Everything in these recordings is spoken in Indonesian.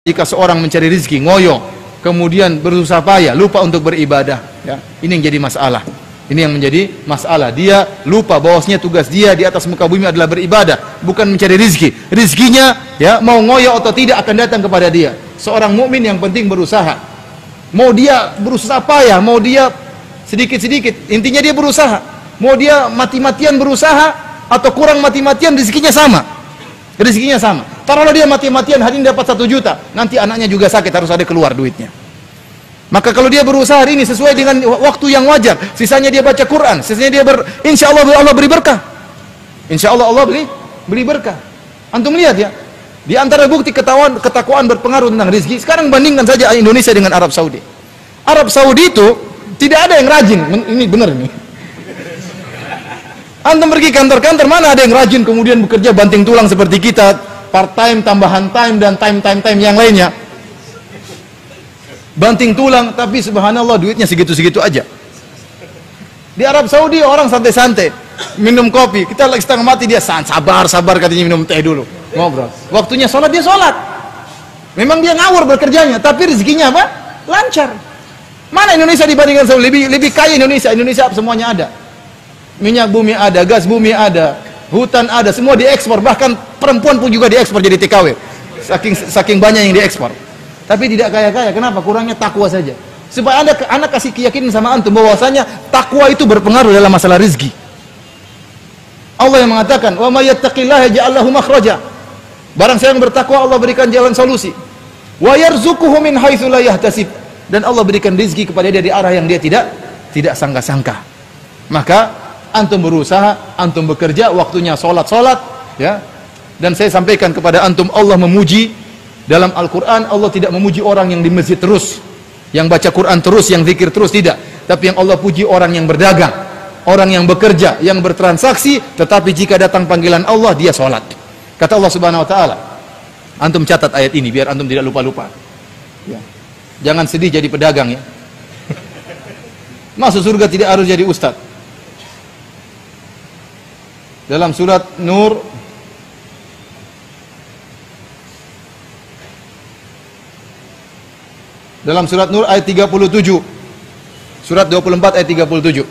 Jika seorang mencari rezeki, ngoyo, kemudian berusaha payah, lupa untuk beribadah, ya, ini yang jadi masalah. Ini yang menjadi masalah. Dia lupa bahwasanya tugas dia di atas muka bumi adalah beribadah, bukan mencari rezeki. Rezekinya, ya, mau ngoyo atau tidak akan datang kepada dia. Seorang mukmin yang penting berusaha. Mau dia berusaha payah, mau dia sedikit-sedikit, intinya dia berusaha. Mau dia mati-matian berusaha atau kurang mati-matian, rezekinya sama. Rezekinya sama. Taruhlah dia mati-matian hari ini dapat 1 juta, nanti anaknya juga sakit, harus ada keluar duitnya. Maka kalau dia berusaha hari ini sesuai dengan waktu yang wajar, sisanya dia baca Quran, sisanya dia insya Allah Allah beri berkah. Insya Allah Allah beri berkah. Antum lihat ya, di antara bukti ketakwaan berpengaruh tentang rezeki. Sekarang bandingkan saja Indonesia dengan Arab Saudi. Arab Saudi itu tidak ada yang rajin, ini benar ini. Antum pergi kantor-kantor, mana ada yang rajin kemudian bekerja banting tulang seperti kita, part time, tambahan time, dan time yang lainnya. Banting tulang, tapi subhanallah duitnya segitu-segitu aja. Di Arab Saudi orang santai-santai, minum kopi, kita lagi setengah mati, dia sabar katanya minum teh dulu, ngobrol. Waktunya sholat, dia sholat. Memang dia ngawur bekerjanya, tapi rezekinya apa? Lancar. Mana Indonesia dibandingkan Saudi? Lebih kaya Indonesia semuanya ada. Minyak bumi ada, gas bumi ada, hutan ada, semua diekspor, bahkan perempuan pun juga diekspor jadi TKW. Saking banyak yang diekspor. Tapi tidak kaya-kaya. Kenapa? Kurangnya takwa saja. Supaya anak kasih keyakinan sama antum bahwasanya takwa itu berpengaruh dalam masalah rezeki. Allah yang mengatakan, "Wa may yattaqillaha yaj'al lahu makhraja." Barang siapa yang bertakwa, Allah berikan jalan solusi. Wa yarzuquhu min haitsu la yahtasib. Dan Allah berikan rezeki kepada dia di arah yang dia tidak sangka-sangka. Maka antum berusaha, antum bekerja, waktunya sholat, ya. Dan saya sampaikan kepada antum, Allah memuji dalam Al-Quran. Allah tidak memuji orang yang di masjid terus, yang baca Quran terus, yang zikir terus, tidak. Tapi yang Allah puji orang yang berdagang, orang yang bekerja, yang bertransaksi, tetapi jika datang panggilan Allah, dia sholat. Kata Allah Subhanahu Wa Taala, antum catat ayat ini biar antum tidak lupa-lupa, ya. Jangan sedih jadi pedagang, ya. Masuk surga tidak harus jadi ustaz. Dalam surat Nur ayat 37. Surat 24 ayat 37.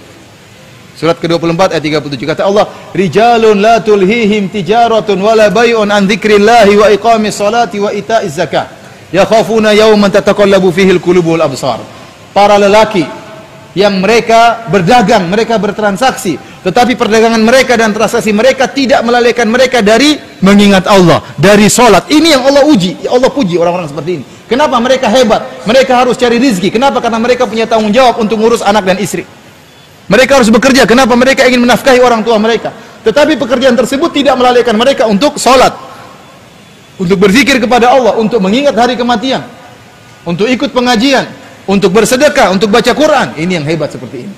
Surat ke-24 ayat 37. Kata Allah, "Rijalun la tulhihim tijaratun wala bai'un an dzikrillahi wa iqamis salati wa ita'iz zakah. Yakhafuna yawman tataqallabu fihi al-qulubu wal absar." Para lelaki yang mereka berdagang, mereka bertransaksi, tetapi perdagangan mereka dan transaksi mereka tidak melalaikan mereka dari mengingat Allah, dari sholat. Ini yang Allah uji, Allah puji orang-orang seperti ini. Kenapa mereka hebat? Mereka harus cari rezeki. Kenapa? Karena mereka punya tanggung jawab untuk ngurus anak dan istri. Mereka harus bekerja. Kenapa? Mereka ingin menafkahi orang tua mereka. Tetapi pekerjaan tersebut tidak melalaikan mereka untuk sholat, untuk berzikir kepada Allah, untuk mengingat hari kematian, untuk ikut pengajian, untuk bersedekah, untuk baca Quran. Ini yang hebat seperti ini.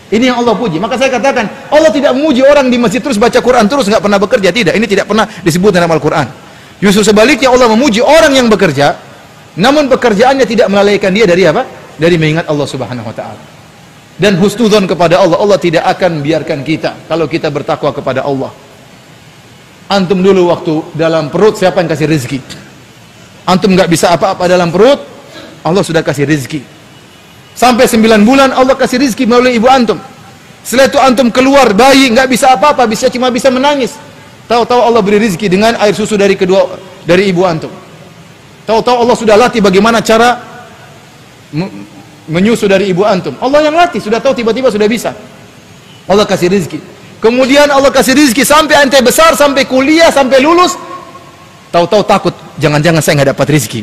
Ini yang Allah puji. Maka saya katakan, Allah tidak memuji orang di masjid terus baca Quran terus nggak pernah bekerja. Tidak, ini tidak pernah disebut dalam Al-Quran. Justru sebaliknya, Allah memuji orang yang bekerja, namun pekerjaannya tidak melalaikan dia dari apa? Dari mengingat Allah Subhanahu Wa Taala. Dan husnudzon kepada Allah. Allah tidak akan biarkan kita kalau kita bertakwa kepada Allah. Antum dulu waktu dalam perut, siapa yang kasih rezeki? Antum nggak bisa apa-apa dalam perut, Allah sudah kasih rezeki. Sampai 9 bulan Allah kasih rezeki melalui ibu antum. Setelah itu antum keluar bayi, nggak bisa apa-apa, cuma bisa menangis. Tahu-tahu Allah beri rezeki dengan air susu dari ibu antum. Tahu-tahu Allah sudah latih bagaimana cara menyusu dari ibu antum. Allah yang latih, sudah tahu, tiba-tiba sudah bisa. Allah kasih rezeki. Kemudian Allah kasih rezeki sampai ente besar, sampai kuliah, sampai lulus. Tahu-tahu takut, jangan-jangan saya nggak dapat rezeki.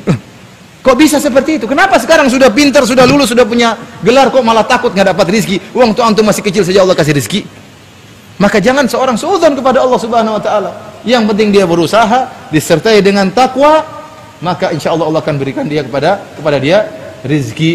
Kok bisa seperti itu? Kenapa sekarang sudah pintar, sudah lulus, sudah punya gelar, kok malah takut nggak dapat rezeki? Uang tuh antum masih kecil saja Allah kasih rezeki. Maka jangan seorang suudzon kepada Allah Subhanahu Wa Taala. Yang penting dia berusaha, disertai dengan takwa, maka insya Allah Allah akan berikan dia kepada dia rezeki.